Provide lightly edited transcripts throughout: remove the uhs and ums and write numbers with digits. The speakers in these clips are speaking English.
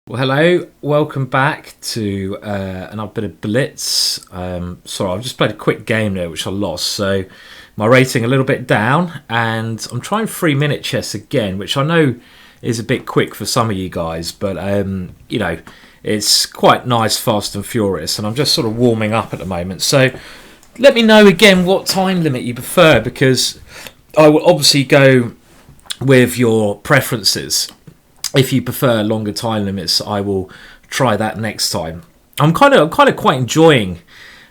Well, hello, welcome back to another bit of Blitz. Sorry, I've just played a quick game there, which I lost, so my rating a little bit down, and I'm trying 3-minute chess again, which I know is a bit quick for some of you guys, but you know, it's quite nice, fast and furious, and I'm just sort of warming up at the moment. So let me know again what time limit you prefer, because I will obviously go with your preferences. If you prefer longer time limits, I will try that next time. I'm kind of quite enjoying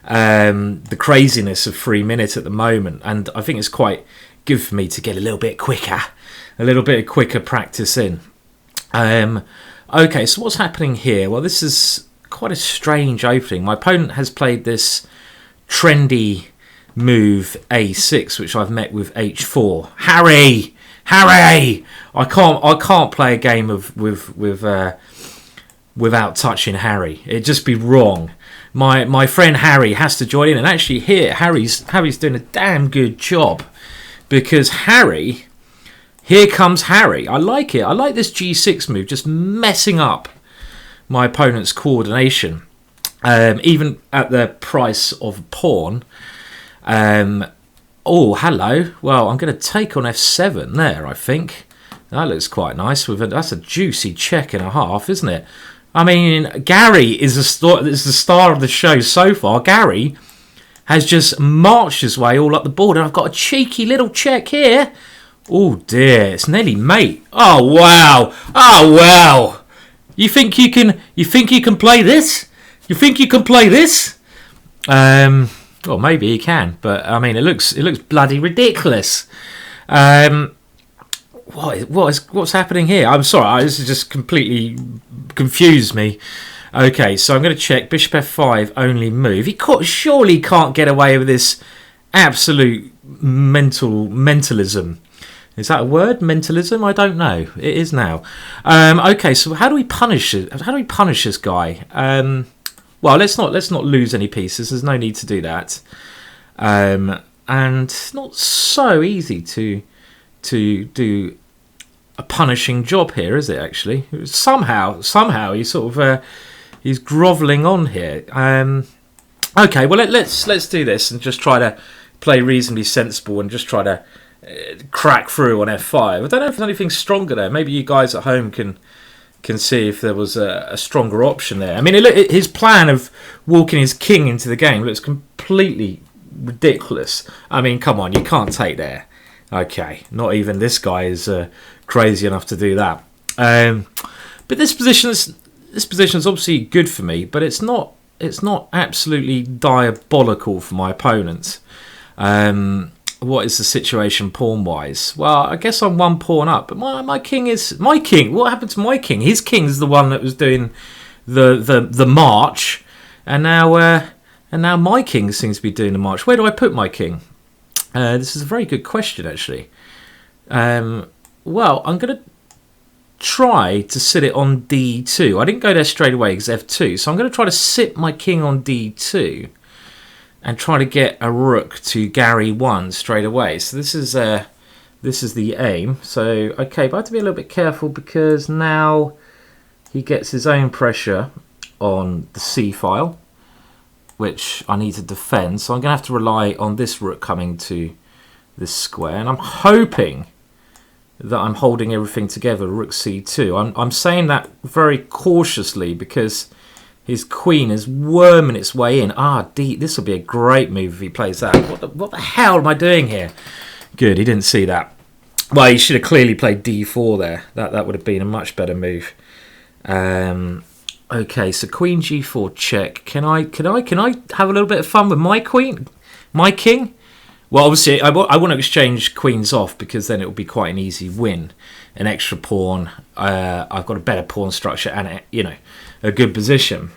the craziness of 3 minutes at the moment, and I think it's quite good for me to get a little bit quicker practice in. Okay, so what's happening here? Well, this is quite a strange opening. My opponent has played this trendy move A6, which I've met with H4. Harry! I can't play a game without touching Harry. It'd just be wrong. My friend Harry has to join in, and actually here Harry's doing a damn good job, because here comes Harry. I like it. I like this G6 move, just messing up my opponent's coordination, even at the price of a pawn. Oh, hello. Well, I'm going to take on F7 there, I think. That looks quite nice. That's a juicy check and a half, isn't it? I mean, Gary is the star of the show so far. Gary has just marched his way all up the board, and I've got a cheeky little check here. Oh, dear. It's nearly mate. Oh, wow. Oh, wow. You think you can play this? You think you can play this? Well, maybe he can, but I mean, it looks bloody ridiculous. What's happening here? I'm sorry, this has just completely confused me. Okay, so I'm going to check Bishop F5 only move. He surely can't get away with this absolute mentalism. Is that a word? Mentalism? I don't know. It is now. Okay, so how do we punish it? How do we punish this guy? Well, let's not lose any pieces. There's no need to do that, and it's not so easy to do a punishing job here, is it? Actually, somehow he's sort of he's grovelling on here. Okay, well let's do this and just try to play reasonably sensible and just try to crack through on F5. I don't know if there's anything stronger there. Maybe you guys at home can see if there was a stronger option there. I mean, his plan of walking his king into the game looks completely ridiculous. I mean, come on, you can't take there. Okay, not even this guy is crazy enough to do that. But this position is obviously good for me, but it's not absolutely diabolical for my opponent. What is the situation pawn-wise? Well, I guess I'm one pawn up, but my king is... My king? What happened to my king? His king's the one that was doing the march, and now my king seems to be doing the march. Where do I put my king? This is a very good question, actually. Well, I'm going to try to sit it on D2. I didn't go there straight away because F2, so I'm going to try to sit my king on D2 and try to get a rook to Gary 1 straight away. So this is the aim. So okay, but I have to be a little bit careful because now he gets his own pressure on the C file, which I need to defend. So I'm going to have to rely on this rook coming to this square, and I'm hoping that I'm holding everything together. Rook C2. I'm saying that very cautiously because his queen is worming its way in. D. This will be a great move if he plays that. What the hell am I doing here? Good, he didn't see that. Well, he should have clearly played D4 there. That would have been a much better move. Okay, so Queen G4 check. Can I have a little bit of fun with my queen, my king? Well, obviously, I want to exchange queens off because then it will be quite an easy win. An extra pawn. I've got a better pawn structure and a good position.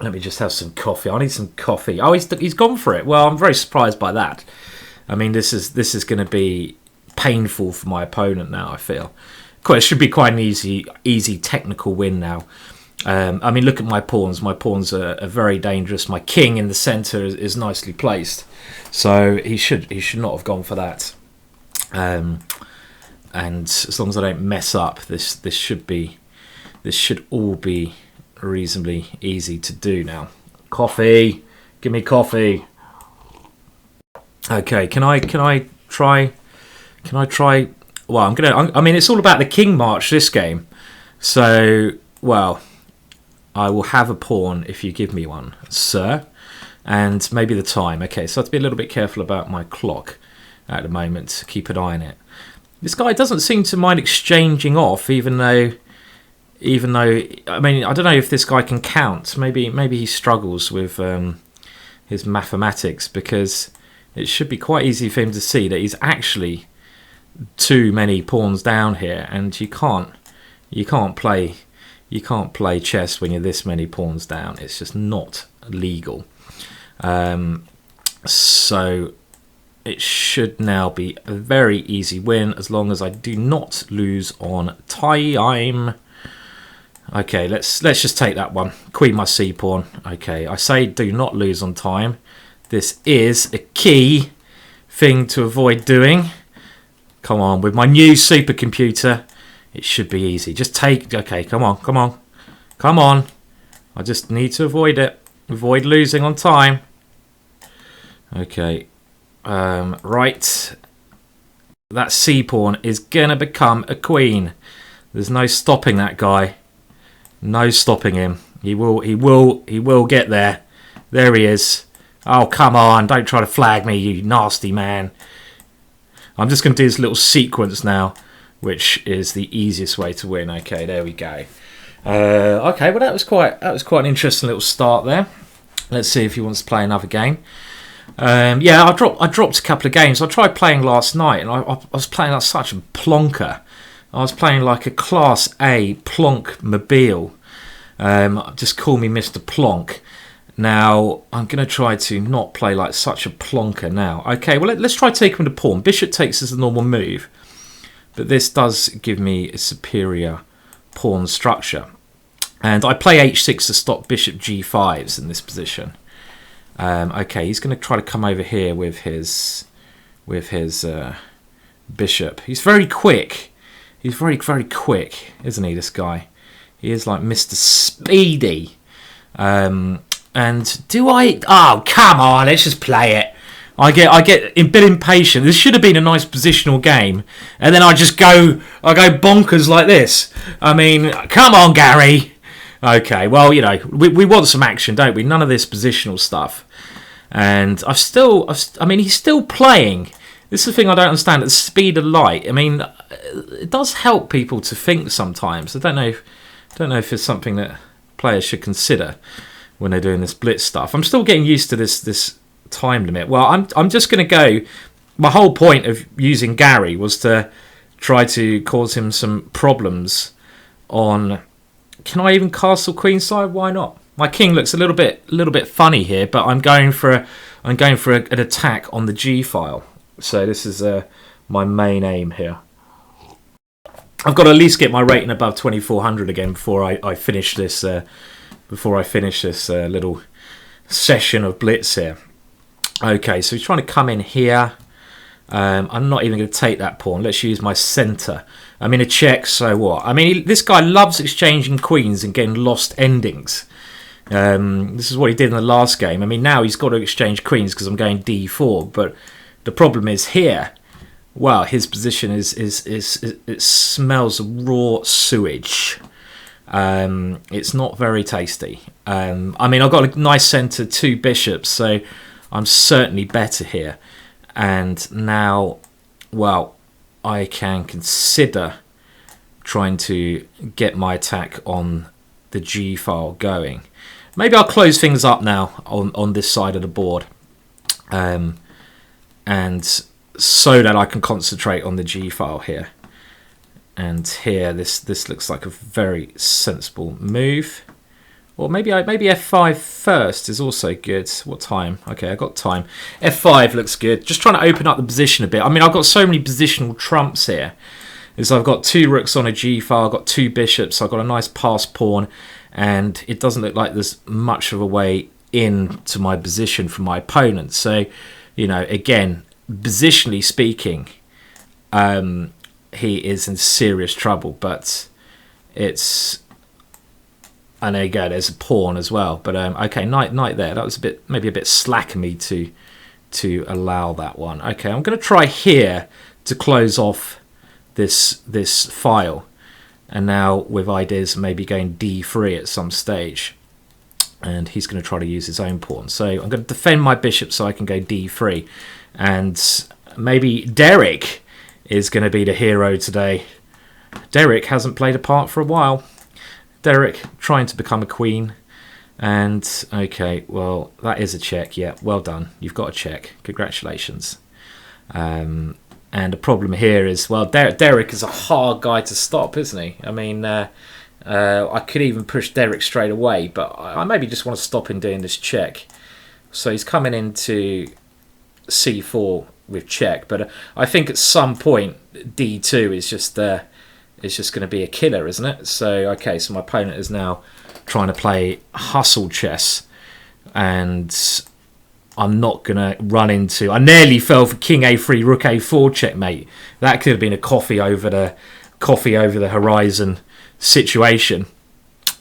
Let me just have some coffee. I need some coffee. Oh, he's gone for it. Well, I'm very surprised by that. I mean, this is going to be painful for my opponent now, I feel. It should be quite an easy technical win now. I mean, look at my pawns. My pawns are very dangerous. My king in the centre is nicely placed, so he should not have gone for that. And as long as I don't mess up, this should be this should all be reasonably easy to do now. Coffee, give me coffee. Okay, can I try? Well, I mean, it's all about the king march this game. So, well, I will have a pawn if you give me one, sir. And maybe the time. Okay, so I have to be a little bit careful about my clock at the moment. Keep an eye on it. This guy doesn't seem to mind exchanging off, even though, I mean, I don't know if this guy can count. Maybe he struggles with his mathematics, because it should be quite easy for him to see that he's actually too many pawns down here, and you can't play chess when you're this many pawns down. It's just not legal. So it should now be a very easy win, as long as I do not lose on time. Okay, let's just take that one. Queen my c pawn. Okay, I say do not lose on time. This is a key thing to avoid doing. Come on, with my new supercomputer, it should be easy. Just take... Okay, come on. I just need to avoid it. Avoid losing on time. Okay. Right. That c-pawn is going to become a queen. There's no stopping that guy. No stopping him. He will get there. There he is. Oh, come on. Don't try to flag me, you nasty man. I'm just going to do this little sequence now, which is the easiest way to win. Okay, there we go. Okay, well that was quite an interesting little start there. Let's see if he wants to play another game. Yeah, I dropped a couple of games. I tried playing last night, and I was playing like such a plonker. I was playing like a Class A plonk mobile. Just call me Mr. Plonk. Now, I'm going to try to not play like such a plonker now. Okay, well, let's try taking the pawn. Bishop takes as a normal move, but this does give me a superior pawn structure. And I play h6 to stop bishop g5s in this position. Okay, he's going to try to come over here with his bishop. He's very quick. He's very quick, isn't he, this guy? He is like Mr. Speedy. And do I... Oh, come on, let's just play it. I get a bit impatient. This should have been a nice positional game, and then I go bonkers like this. I mean, come on, Gary. Okay, well, you know, we want some action, don't we? None of this positional stuff. And I mean, he's still playing. This is the thing I don't understand, at the speed of light. I mean, it does help people to think sometimes. I don't know if it's something that players should consider when they're doing this blitz stuff. I'm still getting used to this time limit. Well, I'm just going to go... My whole point of using Gary was to try to cause him some problems on... Can I even castle queenside? Why not? My king looks a little bit funny here, but I'm going for an attack on the G file. So this is my main aim here. I've got to at least get my rating above 2400 again before I finish this. Little session of blitz here. Okay, so he's trying to come in here. I'm not even going to take that pawn. Let's use my centre. I'm in a check, so what? I mean, this guy loves exchanging queens and getting lost endings. This is what he did in the last game. I mean, now he's got to exchange queens because I'm going d4. But the problem is here. Well, his position is it smells of raw sewage. It's not very tasty. I mean, I've got a nice centre, 2 bishops, so I'm certainly better here. And now, well, I can consider trying to get my attack on the G file going. Maybe I'll close things up now on this side of the board, and so that I can concentrate on the G file here. And here, this looks like a very sensible move. Or maybe f5 first is also good. What time? Okay, I got time. f5 looks good. Just trying to open up the position a bit. I mean, I've got so many positional trumps here. I've got 2 rooks on a G file. I've got 2 bishops. I've got a nice pass pawn, and it doesn't look like there's much of a way into my position from my opponent. So, you know, again, positionally speaking, he is in serious trouble. But it's And there you go. There's a pawn as well. But okay, knight there. That was maybe a bit slack of me to allow that one. Okay, I'm going to try here to close off this file. And now with ideas maybe going d3 at some stage. And he's going to try to use his own pawn. So I'm going to defend my bishop so I can go d3. And maybe Derek is going to be the hero today. Derek hasn't played a part for a while. Derek trying to become a queen. And, okay, well, that is a check. Yeah, well done. You've got a check. Congratulations. And the problem here is, well, Derek is a hard guy to stop, isn't he? I mean, I could even push Derek straight away, but I maybe just want to stop him doing this check. So he's coming into c4 with check. But I think at some point, d2 is just going to be a killer, isn't it? So, okay, so my opponent is now trying to play hustle chess, and I'm not going to run into... I nearly fell for king a3, rook a4 checkmate. That could have been a coffee over the horizon situation.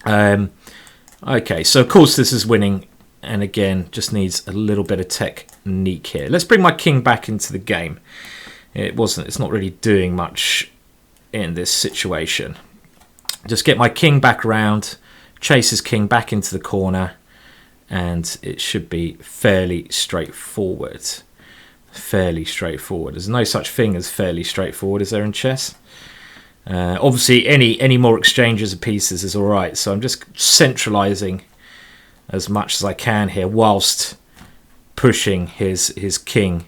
Okay, so of course this is winning, and again, just needs a little bit of technique here. Let's bring my king back into the game. It's not really doing much in this situation. Just get my king back around, chase his king back into the corner, and it should be fairly straightforward. Fairly straightforward. There's no such thing as fairly straightforward, is there, in chess? Obviously, any more exchanges of pieces is alright, so I'm just centralising as much as I can here, whilst pushing his king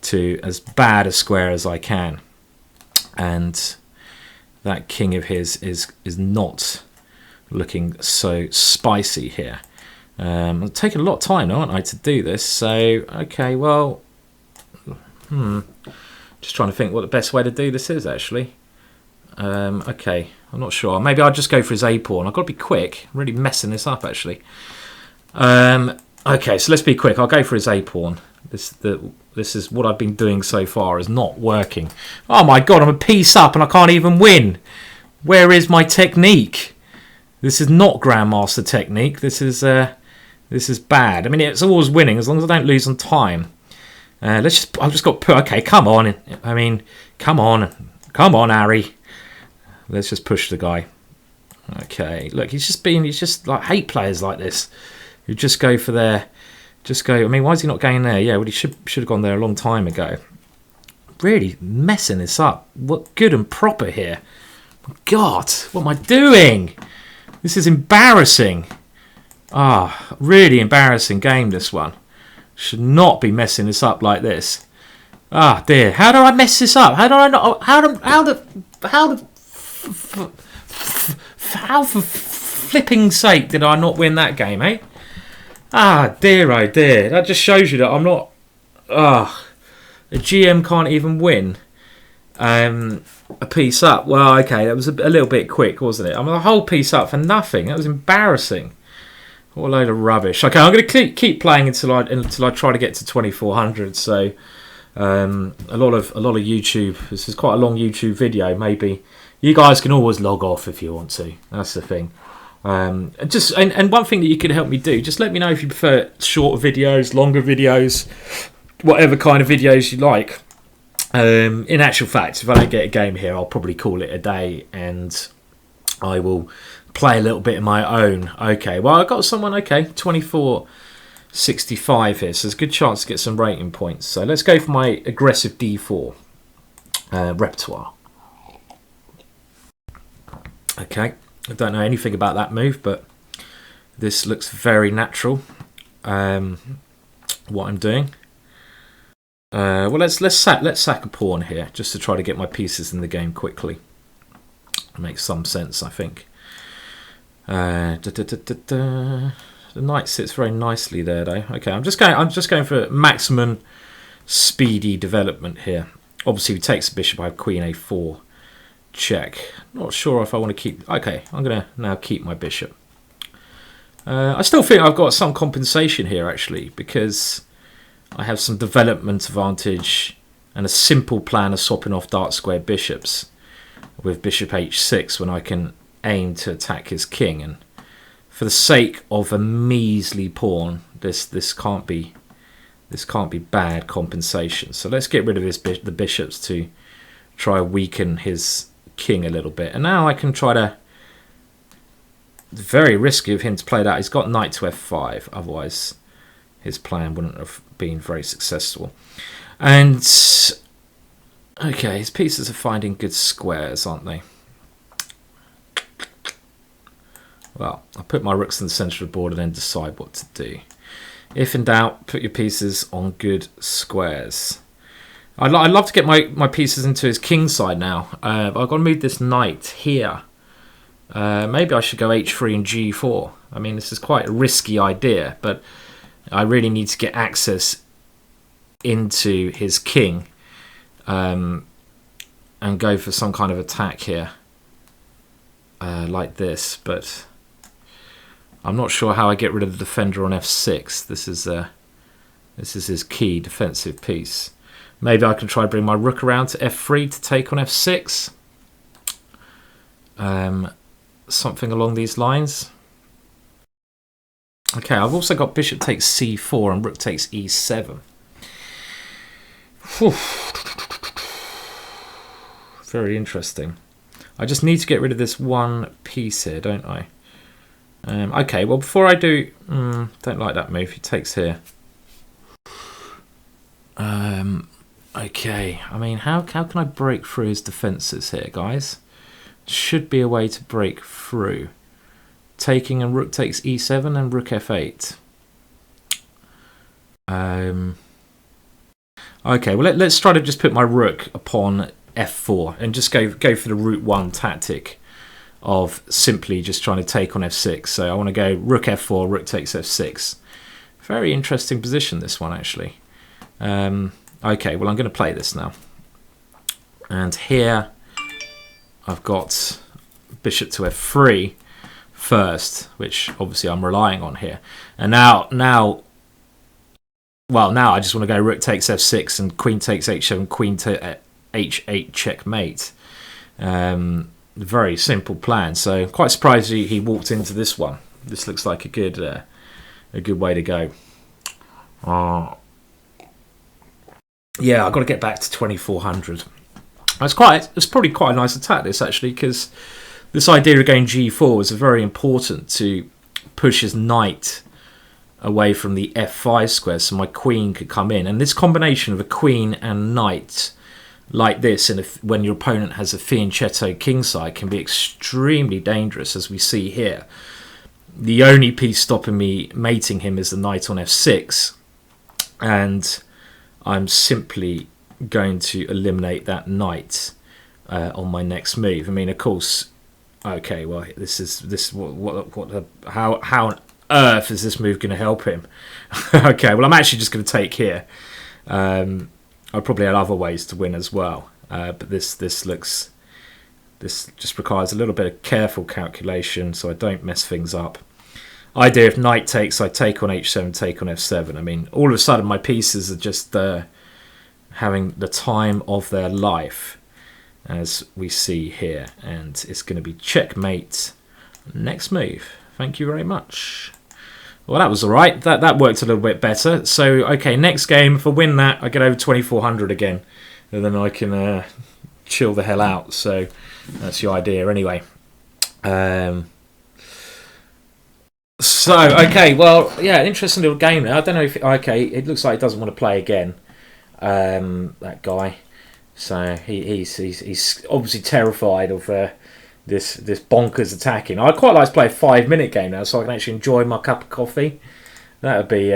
to as bad a square as I can. And that king of his is not looking so spicy here. I'm taking a lot of time, aren't I, to do this? So, okay, well, just trying to think what the best way to do this is, actually. Okay, I'm not sure. Maybe I'll just go for his A pawn. I've got to be quick. I'm really messing this up, actually. Okay, so let's be quick. I'll go for his A pawn. This is what I've been doing so far is not working. Oh my god, I'm a piece up and I can't even win. Where is my technique? This is not Grandmaster technique. This is bad. I mean, it's always winning as long as I don't lose on time. I've just got to put... Okay, come on. I mean, come on, Harry. Let's just push the guy. Okay, look, he's just like hate players like this who just go for their... I mean, why is he not going there? Yeah, well, he should have gone there a long time ago. Really messing this up. What good and proper here. God, what am I doing? This is embarrassing. Really embarrassing game, this one. Should not be messing this up like this. Dear. How do I mess this up? How do I not... How for flipping sake did I not win that game, eh? Dear, oh dear. That just shows you that I'm not... a GM can't even win a piece up. Well, okay, that was a little bit quick, wasn't it? I mean, a whole piece up for nothing. That was embarrassing. What a load of rubbish. Okay, I'm going to keep playing until I try to get to 2400. So a lot of YouTube. This is quite a long YouTube video. Maybe you guys can always log off if you want to. That's the thing. And one thing that you can help me do, just let me know if you prefer shorter videos, longer videos, whatever kind of videos you like. In actual fact, if I don't get a game here, I'll probably call it a day and I will play a little bit of my own. Okay, well, I got someone, 2465 here, so there's a good chance to get some rating points. So let's go for my aggressive d4 repertoire. Okay, I don't know anything about that move, but this looks very natural. What I'm doing. Well, let's sack a pawn here just to try to get my pieces in the game quickly. Makes some sense, I think. The knight sits very nicely there, though. Okay, I'm just going for maximum speedy development here. Obviously, he takes the bishop. I have queen a4 check. Not sure if I want to keep... Okay, I'm going to now keep my bishop. I still think I've got some compensation here, actually, because I have some development advantage and a simple plan of swapping off dark square bishops with bishop h6 when I can aim to attack his king. And for the sake of a measly pawn, this can't be bad compensation. So let's get rid of the bishops to try weaken his king a little bit. And now I can try to. It's very risky of him to play that. He's got knight to f5. Otherwise, his plan wouldn't have been very successful. And okay, his pieces are finding good squares, aren't they? Well, I'll put my rooks in the centre of the board and then decide what to do. If in doubt, put your pieces on good squares. I'd love to get my pieces into his king side now. I've got to move this knight here. Maybe I should go h3 and g4. I mean, this is quite a risky idea, but I really need to get access into his king and go for some kind of attack here like this. But I'm not sure how I get rid of the defender on f6. This is his key defensive piece. Maybe I can try to bring my rook around to f3 to take on f6. Something along these lines. Okay, I've also got bishop takes c4 and rook takes e7. Whew. Very interesting. I just need to get rid of this one piece here, don't I? Okay, well, before I do... don't like that move. He takes here. Okay, I mean, how can I break through his defences here, guys? Should be a way to break through. Taking and rook takes e7 and rook f8. Okay, well, let's try to just put my rook upon f4 and just go for the route one tactic of simply just trying to take on f6. So I want to go rook f4, rook takes f6. Very interesting position, this one, actually. Okay, well, I'm going to play this now. And here I've got bishop to f3 first, which obviously I'm relying on here. And now I just want to go rook takes f6 and queen takes h7, queen to h8 checkmate. Very simple plan. So quite surprised he walked into this one. This looks like a good way to go. Yeah, I've got to get back to 2400. It's probably quite a nice attack, this, actually, because this idea of going g4 is very important to push his knight away from the f5 square so my queen could come in. And this combination of a queen and knight like this, and when your opponent has a fianchetto kingside, can be extremely dangerous, as we see here. The only piece stopping me mating him is the knight on f6, and I'm simply going to eliminate that knight on my next move. I mean, of course, okay, well, how on earth is this move going to help him? Okay, well, I'm actually just going to take here. I probably had other ways to win as well, but this just requires a little bit of careful calculation so I don't mess things up. Idea if knight takes, I take on h7, take on f7. I mean, all of a sudden my pieces are just having the time of their life, as we see here, and it's going to be checkmate. Next move. Thank you very much. Well, that was all right. That worked a little bit better. So, okay, next game, if I win that, I get over 2400 again, and then I can chill the hell out. So that's the idea, anyway. So, okay, well, yeah, interesting little game there. I don't know if... Okay, it looks like he doesn't want to play again, that guy. So he's obviously terrified of this bonkers attacking. I'd quite like to play a 5-minute game now, so I can actually enjoy my cup of coffee. That'd be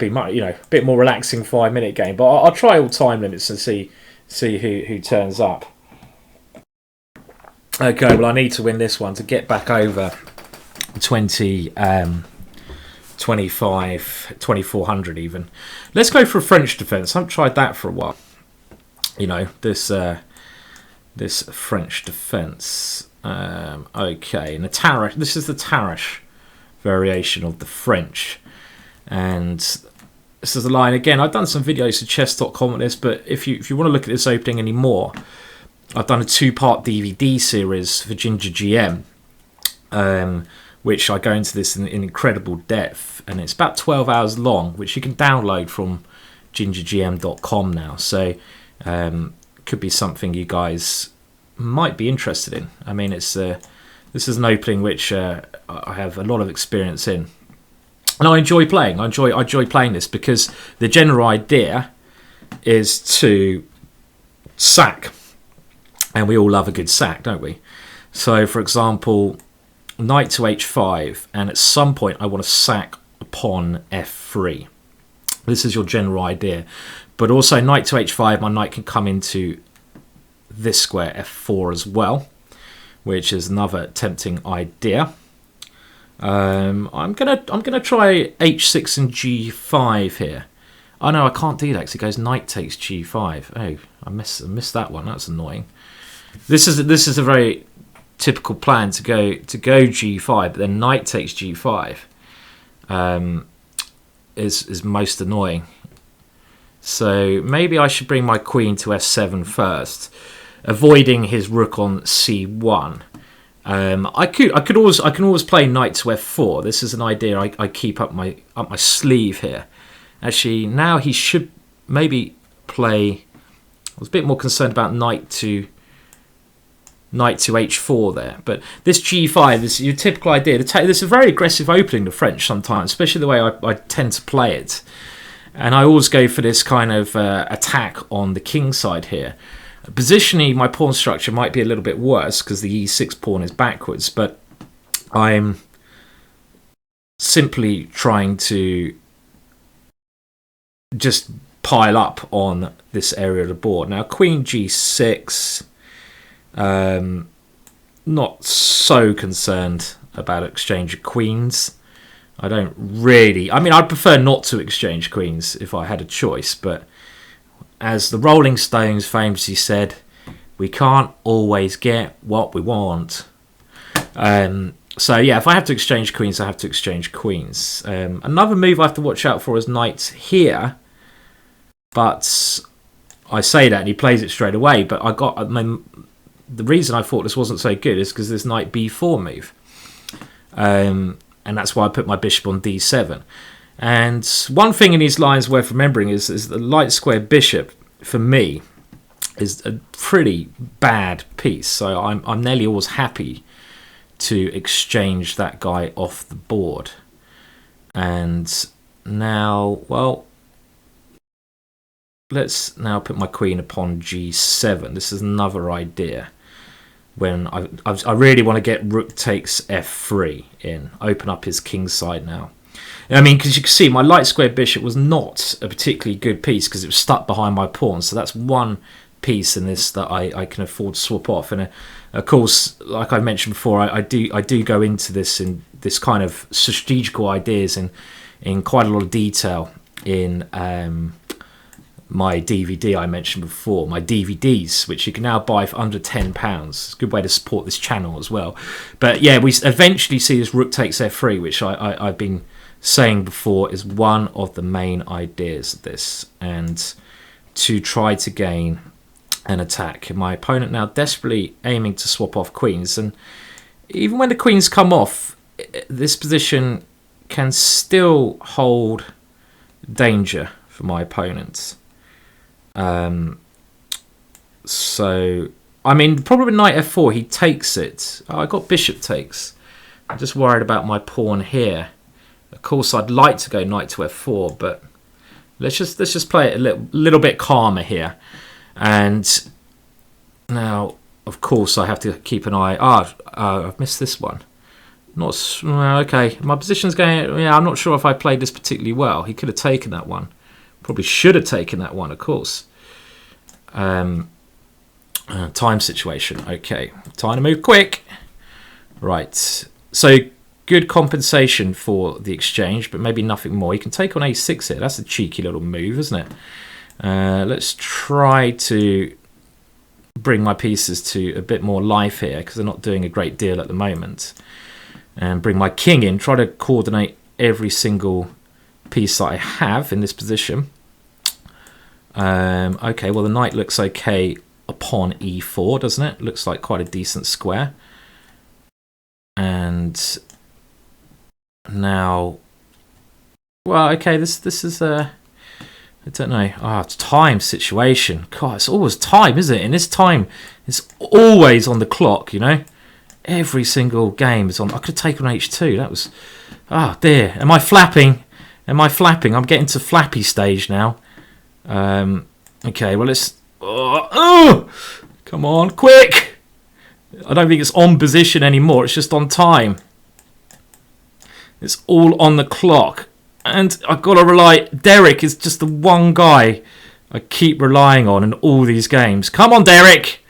much, a bit more relaxing 5-minute game. But I'll try all time limits and see who turns up. Okay, well, I need to win this one to get back over 2400 even. Let's go for a French defense. I haven't tried that for a while. This French defense. Okay, and the Tarrasch. This is the Tarrasch variation of the French, and this is the line again. I've done some videos to chess.com on this, but if you want to look at this opening anymore, I've done a 2-part DVD series for GingerGM, which I go into this in incredible depth, and it's about 12 hours long, which you can download from GingerGM.com now. So could be something you guys might be interested in. I mean, this is an opening which I have a lot of experience in, and I enjoy playing. I enjoy playing this because the general idea is to sack, and we all love a good sack, don't we? So, for example, knight to h5, and at some point I want to sack upon f3. This is your general idea. But also knight to h5, my knight can come into this square f4 as well, which is another tempting idea. I'm gonna try h6 and g5 here. Oh no, I can't do that because it goes knight takes g5. Oh, I missed that one. That's annoying. This is a very typical plan to go g5, but then knight takes g5 is most annoying. So maybe I should bring my queen to f7 first, avoiding his rook on c1. I can always play knight to f4. This is an idea I keep up my sleeve here. Actually, now he should maybe play. I was a bit more concerned about knight to h4 there, but this g5 is your typical idea. This is a very aggressive opening, the French sometimes, especially the way I tend to play it. And I always go for this kind of attack on the king side here. Positionally, my pawn structure might be a little bit worse because the e6 pawn is backwards, but I'm simply trying to just pile up on this area of the board. Now, queen g6, not so concerned about exchange of queens. I don't really... I mean, I'd prefer not to exchange queens if I had a choice, but as the Rolling Stones famously said, we can't always get what we want. So yeah, if I have to exchange queens, I have to exchange queens. Another move I have to watch out for is knight here, but I say that and he plays it straight away, but the reason I thought this wasn't so good is because this knight b4 move. And that's why I put my bishop on d7. And one thing in these lines worth remembering is the light square bishop, for me, is a pretty bad piece. So I'm nearly always happy to exchange that guy off the board. And now, well, let's now put my queen upon g7. This is another idea. When I really want to get rook takes f3 in, open up his king side now. I mean, because you can see my light square bishop was not a particularly good piece because it was stuck behind my pawn. So that's one piece in this that I can afford to swap off. And of course, like I mentioned before, I do go into this in this kind of strategical ideas in quite a lot of detail in my DVD I mentioned before, my DVDs, which you can now buy for under £10. It's a good way to support this channel as well. But yeah, we eventually see this rook takes f3, which I've been saying before is one of the main ideas of this, and to try to gain an attack. My opponent now desperately aiming to swap off queens, and even when the queens come off, this position can still hold danger for my opponent. So I mean, probably knight f4, he takes it. Oh, I got bishop takes. I'm just worried about my pawn here. Of course, I'd like to go knight to f4, but let's just play it a little bit calmer here. And now, of course, I have to keep an eye. I've missed this one. Not okay. My position's going. Yeah, I'm not sure if I played this particularly well. He could have taken that one. Probably should have taken that one, of course. Time situation. Okay, time to move quick. Right. So good compensation for the exchange, but maybe nothing more. You can take on a6 here. That's a cheeky little move, isn't it? Let's try to bring my pieces to a bit more life here because they're not doing a great deal at the moment. And bring my king in. Try to coordinate every single piece that I have in this position. Okay, well the knight looks okay upon e4, doesn't it? Looks like quite a decent square. And Now, well, okay, this is I don't know. It's time situation. God, it's always time, isn't it? And this time, it's always on the clock, you know? Every single game is on. I could have taken H2. That was... dear. Am I flapping? I'm getting to flappy stage now. Okay, well, let's... Come on, quick! I don't think it's on position anymore. It's just on time. It's all on the clock. And I've got to rely... Derek is just the one guy I keep relying on in all these games. Come on, Derek!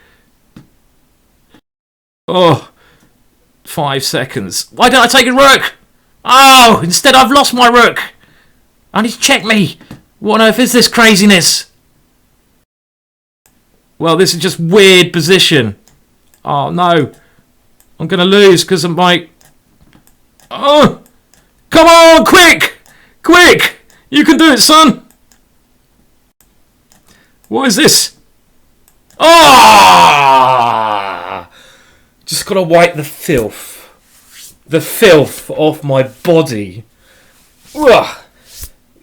5 seconds. Why don't I take a rook? Oh, instead I've lost my rook. I need to check me. What on earth is this craziness? Well, this is just weird position. Oh, no. I'm going to lose because of my... Oh! Come on, quick! Quick! You can do it, son! What is this? Just got to wipe the filth. The filth off my body. Ugh.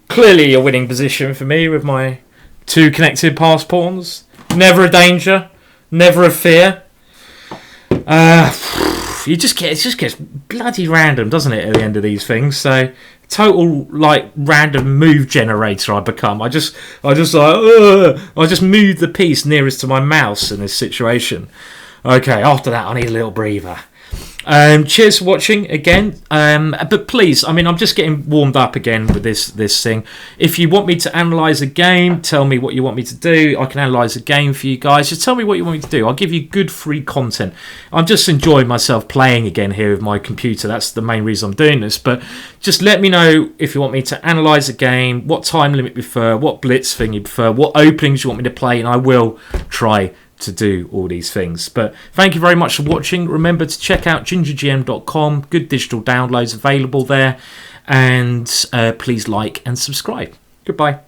Clearly a winning position for me with my 2 connected pass pawns. Never a danger. Never a fear. It just gets bloody random, doesn't it, at the end of these things? So total like random move generator I become. I just move the piece nearest to my mouse in this situation. Okay, after that I need a little breather. Cheers for watching again. But please, I mean, I'm just getting warmed up again with this thing. If you want me to analyse a game, tell me what you want me to do. I can analyse a game for you guys. Just tell me what you want me to do. I'll give you good free content. I'm just enjoying myself playing again here with my computer. That's the main reason I'm doing this. But just let me know if you want me to analyse a game, what time limit you prefer, what blitz thing you prefer, what openings you want me to play, and I will try to do all these things. But thank you very much for watching. Remember to check out GingerGM.com. Good digital downloads available there. And please like and subscribe. Goodbye.